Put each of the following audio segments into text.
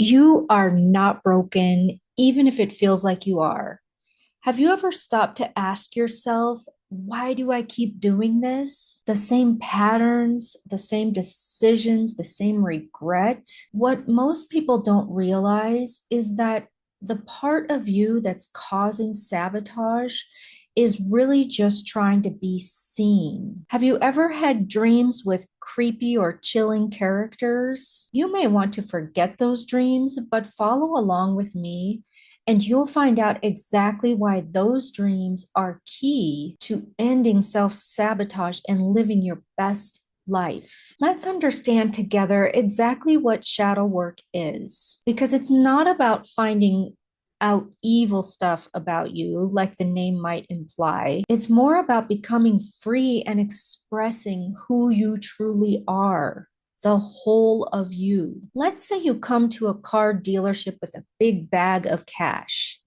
You are not broken, even if it feels like you are. Have you ever stopped to ask yourself, why do I keep doing this? The same patterns, the same decisions, the same regret. What most people don't realize is that the part of you that's causing sabotage is really just trying to be seen. Have you ever had dreams with creepy or chilling characters? You may want to forget those dreams, but follow along with me and you'll find out exactly why those dreams are key to ending self sabotage and living your best life. Let's understand together exactly what shadow work is, because it's not about finding out evil stuff about you, like the name might imply. It's more about becoming free and expressing who you truly are, the whole of you. Let's say you come to a car dealership with a big bag of cash,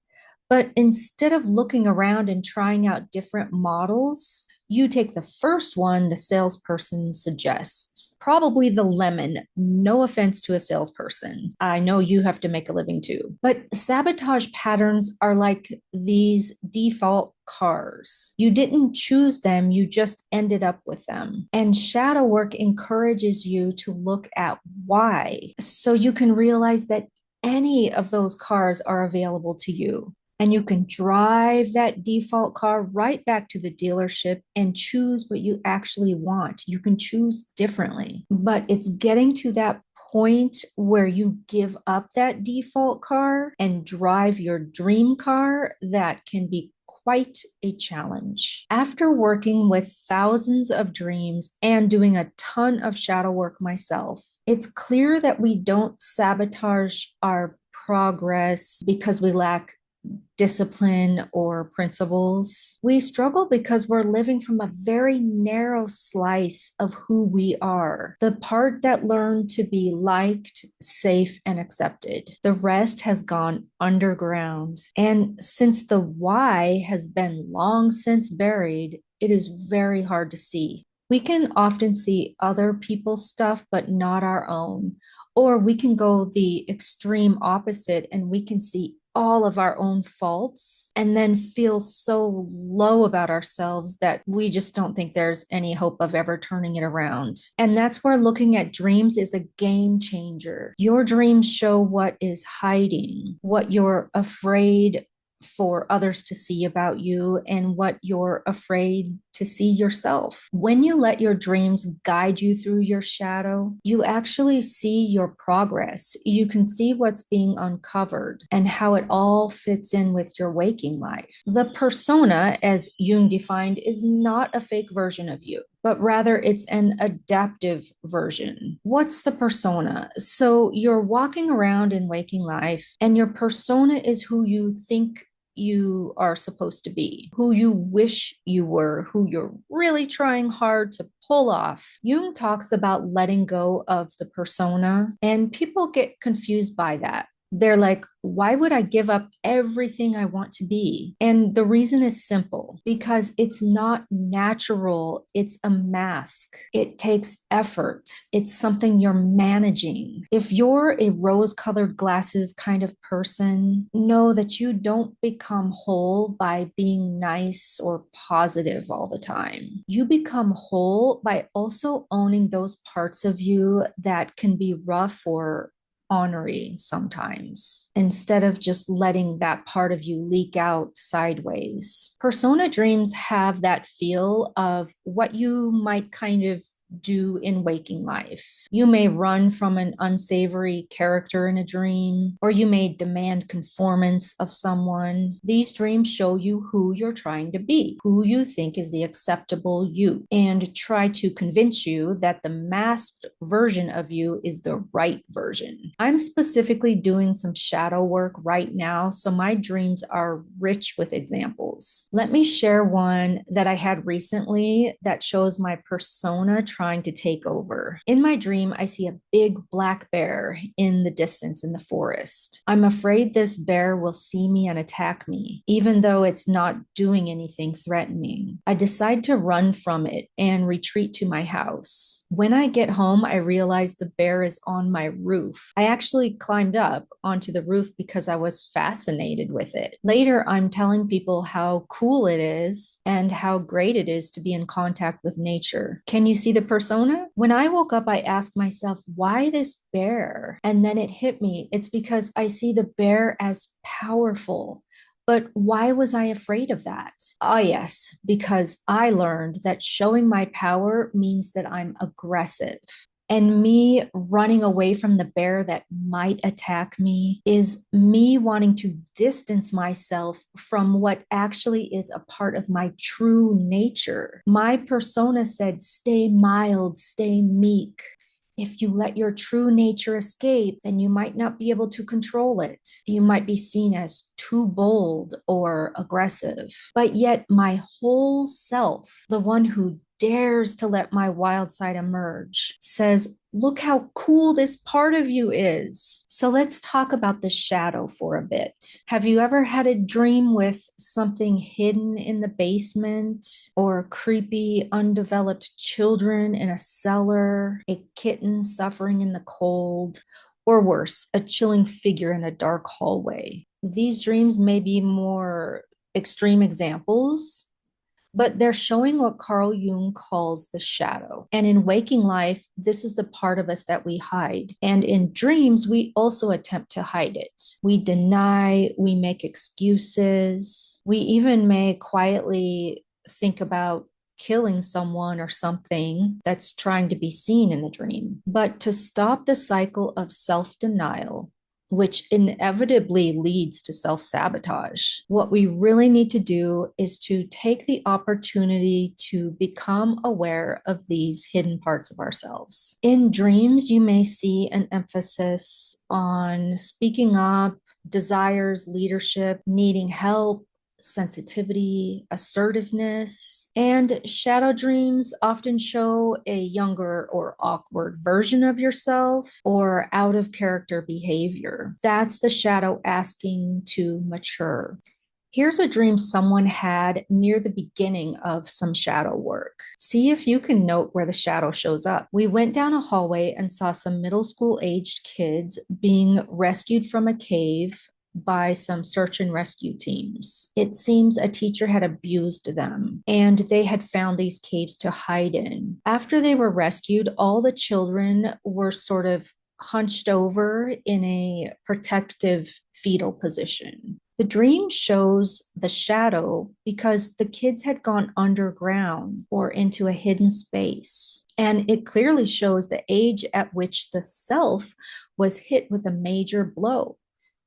but instead of looking around and trying out different models, you take the first one the salesperson suggests, probably the lemon. No offense to a salesperson. I know you have to make a living too. But sabotage patterns are like these default cars. You didn't choose them, you just ended up with them. And shadow work encourages you to look at why, so you can realize that any of those cars are available to you. And you can drive that default car right back to the dealership and choose what you actually want. You can choose differently, but it's getting to that point where you give up that default car and drive your dream car that can be quite a challenge. After working with thousands of dreams and doing a ton of shadow work myself, it's clear that we don't sabotage our progress because we lack discipline or principles. We struggle because we're living from a very narrow slice of who we are, the part that learned to be liked, safe, and accepted. The rest has gone underground. And since the why has been long since buried, it is very hard to see. We can often see other people's stuff, but not our own. Or we can go the extreme opposite and we can see all of our own faults and then feel so low about ourselves that we just don't think there's any hope of ever turning it around. And that's where looking at dreams is a game changer. Your dreams show what is hiding, what you're afraid for others to see about you, and what you're afraid to see yourself. When you let your dreams guide you through your shadow, you actually see your progress. You can see what's being uncovered and how it all fits in with your waking life. The persona, as Jung defined, is not a fake version of you, but rather it's an adaptive version. What's the persona? So you're walking around in waking life, and your persona is who you think you are supposed to be, who you wish you were, who you're really trying hard to pull off. Jung talks about letting go of the persona, and people get confused by that. They're like, why would I give up everything I want to be? And the reason is simple, because it's not natural. It's a mask. It takes effort. It's something you're managing. If you're a rose-colored glasses kind of person, know that you don't become whole by being nice or positive all the time. You become whole by also owning those parts of you that can be rough or ornery sometimes, instead of just letting that part of you leak out sideways. Persona dreams have that feel of what you might kind of do in waking life. You may run from an unsavory character in a dream, or you may demand conformance of someone. These dreams show you who you're trying to be, who you think is the acceptable you, and try to convince you that the masked version of you is the right version. I'm specifically doing some shadow work right now, so my dreams are rich with examples. visuals. Let me share one that I had recently that shows my persona trying to take over. In my dream, I see a big black bear in the distance in the forest. I'm afraid this bear will see me and attack me, even though it's not doing anything threatening. I decide to run from it and retreat to my house. When I get home, I realize the bear is on my roof. I actually climbed up onto the roof because I was fascinated with it. Later, I'm telling people how cool it is and how great it is to be in contact with nature. Can you see the persona? When I woke up, I asked myself, why this bear? And then it hit me. It's because I see the bear as powerful. But why was I afraid of that? Ah, yes, because I learned that showing my power means that I'm aggressive. And me running away from the bear that might attack me is me wanting to distance myself from what actually is a part of my true nature. My persona said, stay mild, stay meek. If you let your true nature escape, then you might not be able to control it. You might be seen as too bold or aggressive. But yet, my whole self, the one who dares to let my wild side emerge, says, look how cool this part of you is. So let's talk about the shadow for a bit. Have you ever had a dream with something hidden in the basement, or creepy, undeveloped children in a cellar, a kitten suffering in the cold, or worse, a chilling figure in a dark hallway? These dreams may be more extreme examples, but they're showing what Carl Jung calls the shadow. And in waking life, this is the part of us that we hide. And in dreams, we also attempt to hide it. We deny, we make excuses, we even may quietly think about killing someone or something that's trying to be seen in the dream. But to stop the cycle of self-denial, which inevitably leads to self-sabotage, what we really need to do is to take the opportunity to become aware of these hidden parts of ourselves. In dreams, you may see an emphasis on speaking up, desires, leadership, needing help, sensitivity, assertiveness, and shadow dreams often show a younger or awkward version of yourself or out of character behavior. That's the shadow asking to mature. Here's a dream someone had near the beginning of some shadow work. See if you can note where the shadow shows up. We went down a hallway and saw some middle school aged kids being rescued from a cave by some search and rescue teams. It seems a teacher had abused them, and they had found these caves to hide in. After they were rescued, all the children were sort of hunched over in a protective fetal position. The dream shows the shadow because the kids had gone underground or into a hidden space. And it clearly shows the age at which the self was hit with a major blow.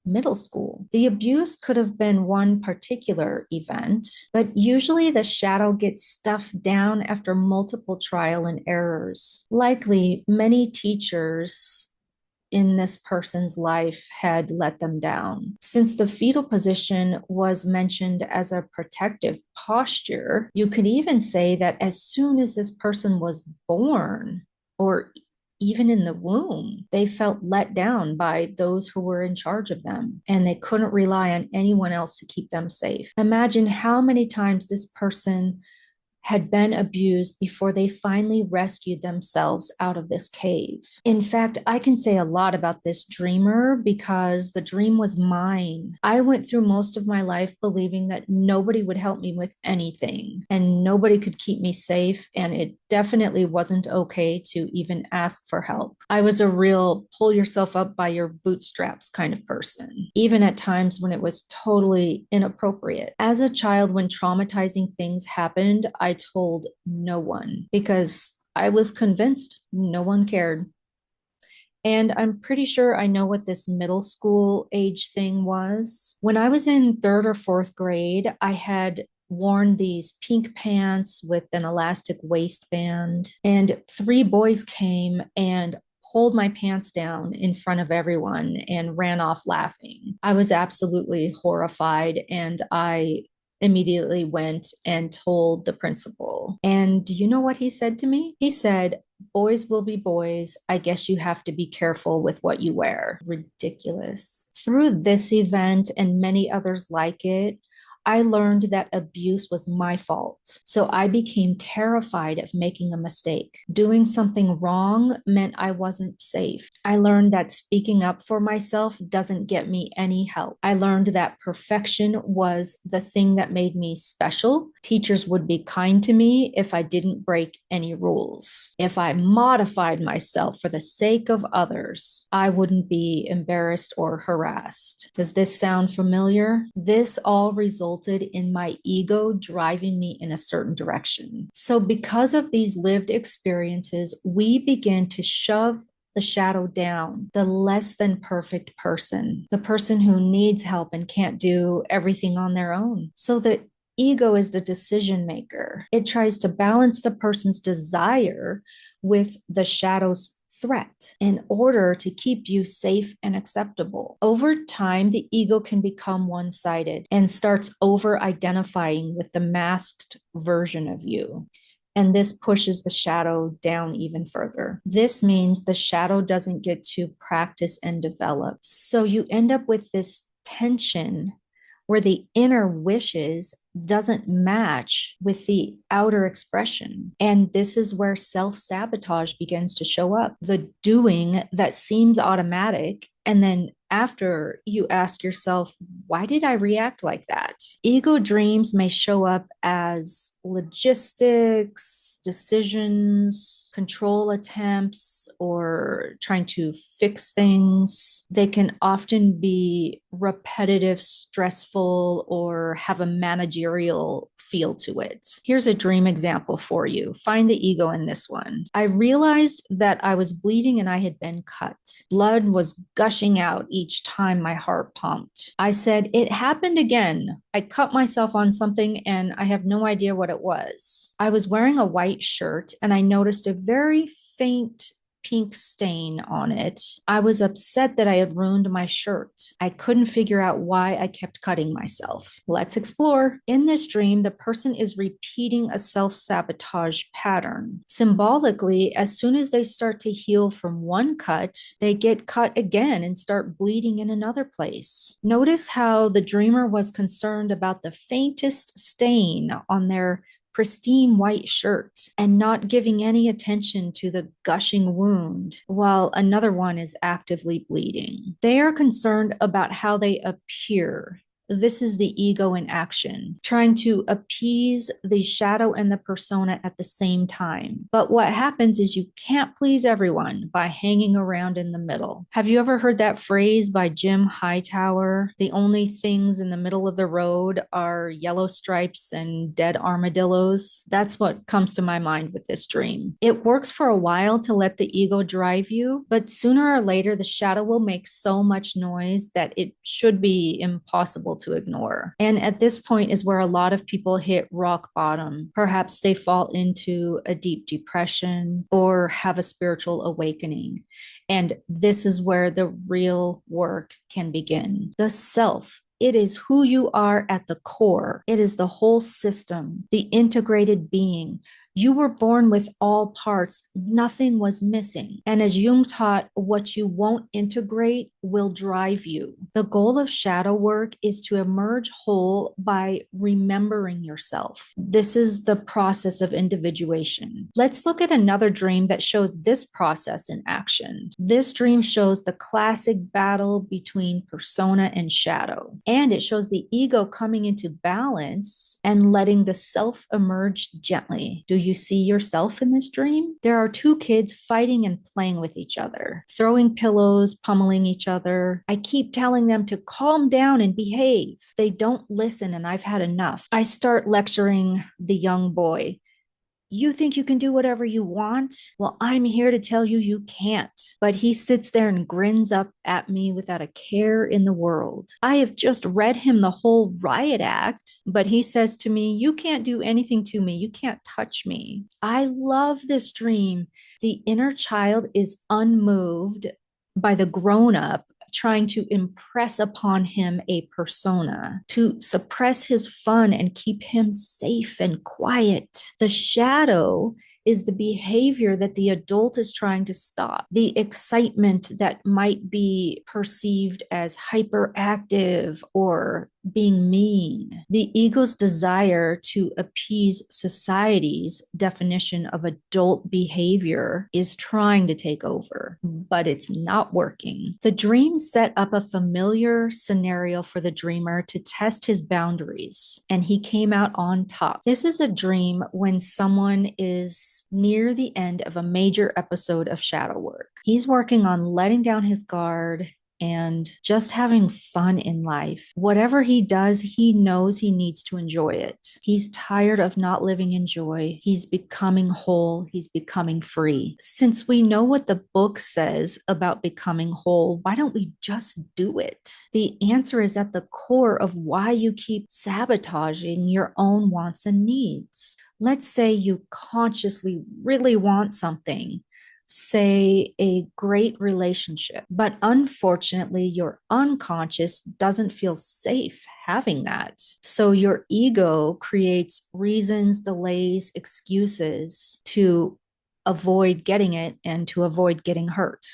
Middle school. The abuse could have been one particular event, but usually the shadow gets stuffed down after multiple trial and errors. Likely, many teachers in this person's life had let them down. Since the fetal position was mentioned as a protective posture, you could even say that as soon as this person was born, or even in the womb, they felt let down by those who were in charge of them, and they couldn't rely on anyone else to keep them safe. Imagine how many times this person had been abused before they finally rescued themselves out of this cave. In fact, I can say a lot about this dreamer because the dream was mine. I went through most of my life believing that nobody would help me with anything and nobody could keep me safe, and it definitely wasn't okay to even ask for help. I was a real pull yourself up by your bootstraps kind of person, even at times when it was totally inappropriate. As a child, when traumatizing things happened, I told no one because I was convinced no one cared. And I'm pretty sure I know what this middle school age thing was. When I was in third or fourth grade, I had worn these pink pants with an elastic waistband, and three boys came and pulled my pants down in front of everyone and ran off laughing. I was absolutely horrified, and I immediately went and told the principal. And do you know what he said to me? He said, "Boys will be boys. I guess you have to be careful with what you wear." Ridiculous. Through this event and many others like it, I learned that abuse was my fault. So I became terrified of making a mistake. Doing something wrong meant I wasn't safe. I learned that speaking up for myself doesn't get me any help. I learned that perfection was the thing that made me special. Teachers would be kind to me if I didn't break any rules. If I modified myself for the sake of others, I wouldn't be embarrassed or harassed. Does this sound familiar? This all resulted in my ego driving me in a certain direction. So, because of these lived experiences, we begin to shove the shadow down, the less than perfect person, the person who needs help and can't do everything on their own. So, the ego is the decision maker. It tries to balance the person's desire with the shadow's threat in order to keep you safe and acceptable. Over time, the ego can become one sided and starts over identifying with the masked version of you. And this pushes the shadow down even further. This means the shadow doesn't get to practice and develop. So you end up with this tension where the inner wishes doesn't match with the outer expression. And this is where self-sabotage begins to show up. The doing that seems automatic, and then after you ask yourself, why did I react like that? Ego dreams may show up as logistics, decisions, control attempts, or trying to fix things. They can often be repetitive, stressful, or have a managerial feel to it. Here's a dream example for you. Find the ego in this one. I realized that I was bleeding and I had been cut. Blood was gushing out each time my heart pumped. I said, "It happened again. I cut myself on something and I have no idea what it was." I was wearing a white shirt and I noticed a very faint pink stain on it. I was upset that I had ruined my shirt. I couldn't figure out why I kept cutting myself. Let's explore. In this dream, the person is repeating a self-sabotage pattern. Symbolically, as soon as they start to heal from one cut, they get cut again and start bleeding in another place. Notice how the dreamer was concerned about the faintest stain on their pristine white shirt and not giving any attention to the gushing wound, while another one is actively bleeding. They are concerned about how they appear. This is the ego in action, trying to appease the shadow and the persona at the same time. But what happens is you can't please everyone by hanging around in the middle. Have you ever heard that phrase by Jim Hightower? The only things in the middle of the road are yellow stripes and dead armadillos. That's what comes to my mind with this dream. It works for a while to let the ego drive you, but sooner or later, the shadow will make so much noise that it should be impossible to ignore. And at this point is where a lot of people hit rock bottom. Perhaps they fall into a deep depression or have a spiritual awakening. And this is where the real work can begin. The self. It is who you are at the core. It is the whole system, the integrated being. You were born with all parts. Nothing was missing. And as Jung taught, what you won't integrate will drive you. The goal of shadow work is to emerge whole by remembering yourself. This is the process of individuation. Let's look at another dream that shows this process in action. This dream shows the classic battle between persona and shadow. And it shows the ego coming into balance and letting the self emerge gently. Do you see yourself in this dream? There are two kids fighting and playing with each other, throwing pillows, pummeling each other. I keep telling them to calm down and behave. They don't listen, and I've had enough. I start lecturing the young boy. You think you can do whatever you want? Well, I'm here to tell you you can't. But he sits there and grins up at me without a care in the world. I have just read him the whole riot act, but he says to me, "You can't do anything to me. You can't touch me." I love this dream. The inner child is unmoved by the grown up trying to impress upon him a persona, to suppress his fun and keep him safe and quiet. The shadow is the behavior that the adult is trying to stop, the excitement that might be perceived as hyperactive or being mean, the ego's desire to appease society's definition of adult behavior is trying to take over, but it's not working. The dream set up a familiar scenario for the dreamer to test his boundaries, and he came out on top. This is a dream when someone is near the end of a major episode of shadow work. He's working on letting down his guard and just having fun in life. Whatever he does, he knows he needs to enjoy it. He's tired of not living in joy. He's becoming whole. He's becoming free. Since we know what the book says about becoming whole, why don't we just do it? The answer is at the core of why you keep sabotaging your own wants and needs. Let's say you consciously really want something, say a great relationship, but unfortunately your unconscious doesn't feel safe having that. So your ego creates reasons, delays, excuses to avoid getting it and to avoid getting hurt.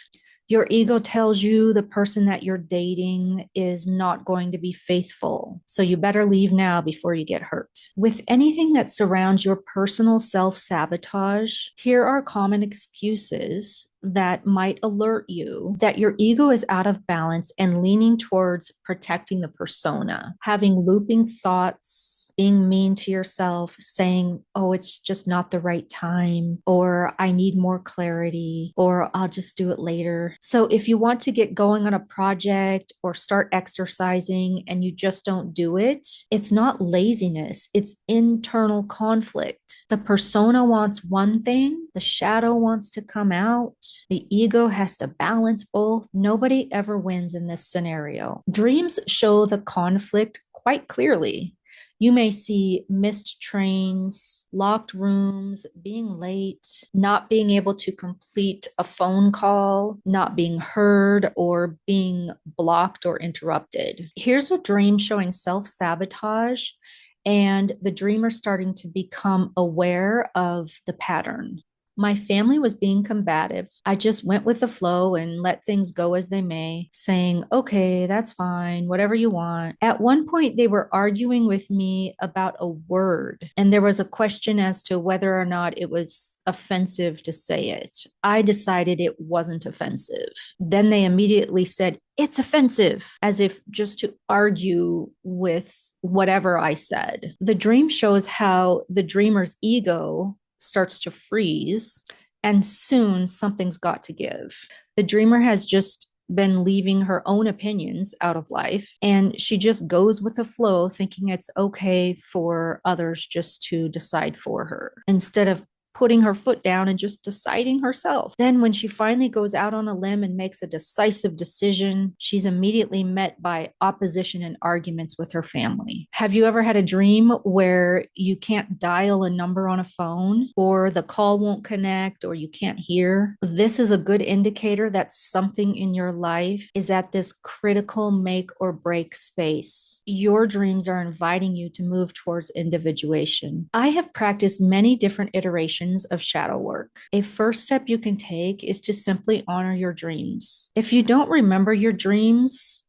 Your ego tells you the person that you're dating is not going to be faithful, so you better leave now before you get hurt. With anything that surrounds your personal self-sabotage, here are common excuses that might alert you that your ego is out of balance and leaning towards protecting the persona, having looping thoughts, being mean to yourself, saying, oh, it's just not the right time, or I need more clarity, or I'll just do it later. So if you want to get going on a project or start exercising and you just don't do it, it's not laziness, it's internal conflict. The persona wants one thing, the shadow wants to come out. The ego has to balance both. Nobody ever wins in this scenario. Dreams show the conflict quite clearly. You may see missed trains, locked rooms, being late, not being able to complete a phone call, not being heard, or being blocked or interrupted. Here's a dream showing self-sabotage and the dreamer starting to become aware of the pattern. My family was being combative. I just went with the flow and let things go as they may, saying, okay, that's fine, whatever you want. At one point, they were arguing with me about a word, and there was a question as to whether or not it was offensive to say it. I decided it wasn't offensive. Then they immediately said, it's offensive, as if just to argue with whatever I said. The dream shows how the dreamer's ego starts to freeze, and soon something's got to give. The dreamer has just been leaving her own opinions out of life, and she just goes with the flow, thinking it's okay for others just to decide for her, instead of putting her foot down and just deciding herself. Then when she finally goes out on a limb and makes a decisive decision, she's immediately met by opposition and arguments with her family. Have you ever had a dream where you can't dial a number on a phone, or the call won't connect, or you can't hear? This is a good indicator that something in your life is at this critical make or break space. Your dreams are inviting you to move towards individuation. I have practiced many different iterations of shadow work. A first step you can take is to simply honor your dreams. If you don't remember your dreams,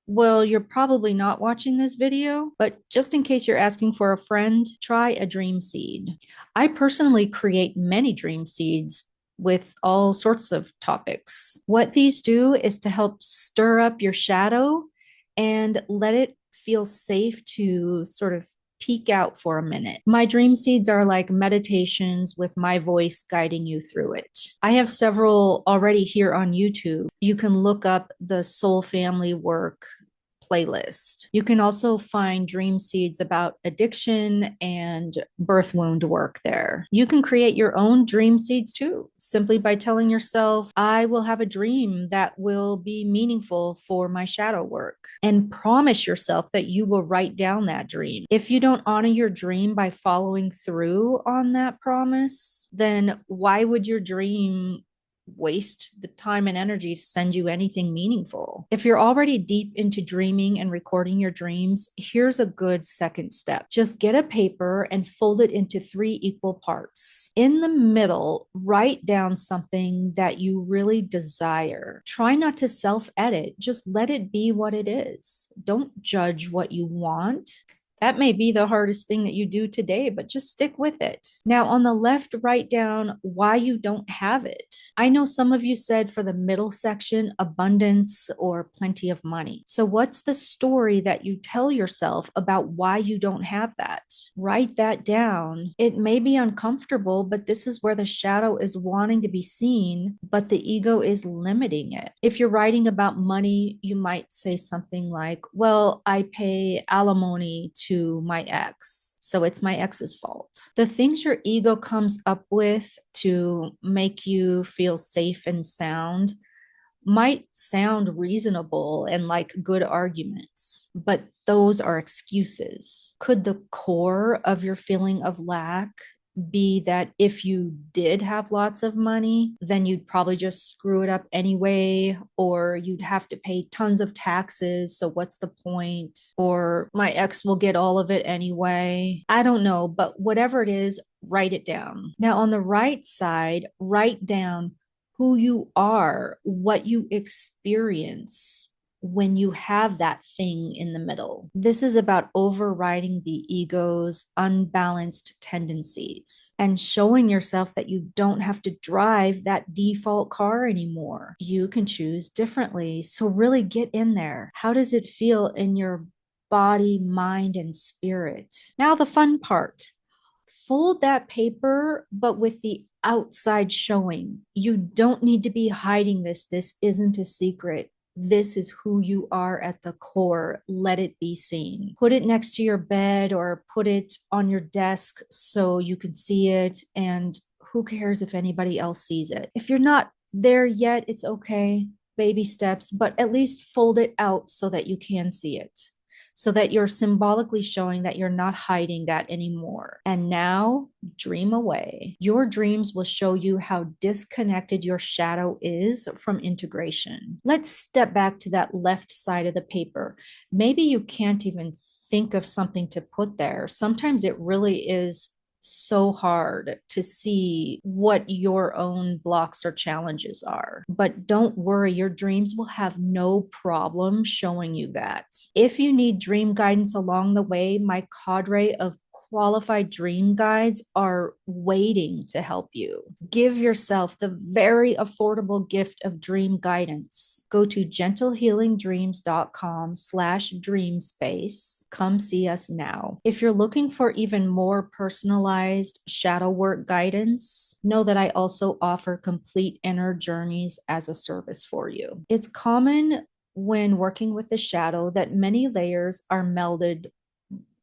well, you're probably not watching this video, but just in case you're asking for a friend, try a dream seed. I personally create many dream seeds with all sorts of topics. What these do is to help stir up your shadow and let it feel safe to sort of peek out for a minute. My dream seeds are like meditations with my voice guiding you through it. I have several already here on YouTube. You can look up the Soul Family Work playlist. You can also find dream seeds about addiction and birth wound work there. You can create your own dream seeds too, simply by telling yourself, I will have a dream that will be meaningful for my shadow work, and promise yourself that you will write down that dream. If you don't honor your dream by following through on that promise, then why would your dream waste the time and energy to send you anything meaningful. If you're already deep into dreaming and recording your dreams, here's a good second step. Just get a paper and fold it into 3 equal parts. In the middle, write down something that you really desire. Try not to self-edit, just let it be what it is. Don't judge what you want. That may be the hardest thing that you do today, but just stick with it. Now, on the left, write down why you don't have it. I know some of you said for the middle section, abundance or plenty of money. So, what's the story that you tell yourself about why you don't have that? Write that down. It may be uncomfortable, but this is where the shadow is wanting to be seen, but the ego is limiting it. If you're writing about money, you might say something like, well, I pay alimony to my ex, so it's my ex's fault. The things your ego comes up with to make you feel safe and sound might sound reasonable and like good arguments, but those are excuses. Could the core of your feeling of lack be that if you did have lots of money, then you'd probably just screw it up anyway, or you'd have to pay tons of taxes, so what's the point? Or my ex will get all of it anyway. I don't know, but whatever it is, write it down. Now, on the right side, write down who you are, what you experience when you have that thing in the middle. This is about overriding the ego's unbalanced tendencies and showing yourself that you don't have to drive that default car anymore. You can choose differently. So really get in there. How does it feel in your body, mind, and spirit? Now, the fun part. Fold that paper, but with the outside showing. You don't need to be hiding this. This isn't a secret. This is who you are at the core. Let it be seen. Put it next to your bed or put it on your desk so you can see it. And who cares if anybody else sees it? If you're not there yet, it's okay. Baby steps, but at least fold it out so that you can see it, so that you're symbolically showing that you're not hiding that anymore. And now, dream away. Your dreams will show you how disconnected your shadow is from integration. Let's step back to that left side of the paper. Maybe you can't even think of something to put there. Sometimes it really is so hard to see what your own blocks or challenges are. But don't worry, your dreams will have no problem showing you that. If you need dream guidance along the way, my cadre of qualified dream guides are waiting to help you. Give yourself the very affordable gift of dream guidance. Go to gentlehealingdreams.com/dreamspace. Come see us now. If you're looking for even more personalized shadow work guidance, know that I also offer complete inner journeys as a service for you. It's common when working with the shadow that many layers are melded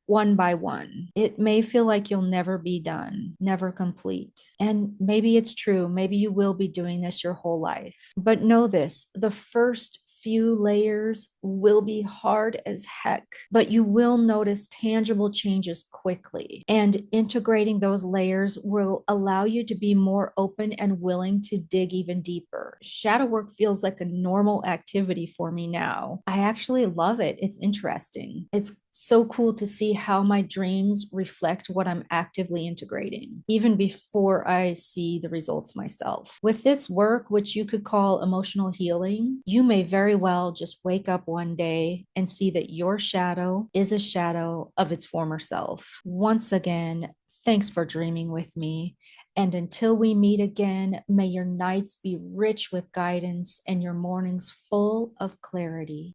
one by one. It may feel like you'll never be done, never complete. And maybe it's true. Maybe you will be doing this your whole life. But know this, the first few layers will be hard as heck, but you will notice tangible changes quickly. And integrating those layers will allow you to be more open and willing to dig even deeper. Shadow work feels like a normal activity for me now. I actually love it. It's interesting. It's so cool to see how my dreams reflect what I'm actively integrating, even before I see the results myself. With this work, which you could call emotional healing, you may very well just wake up one day and see that your shadow is a shadow of its former self. Once again, thanks for dreaming with me. And until we meet again, may your nights be rich with guidance and your mornings full of clarity.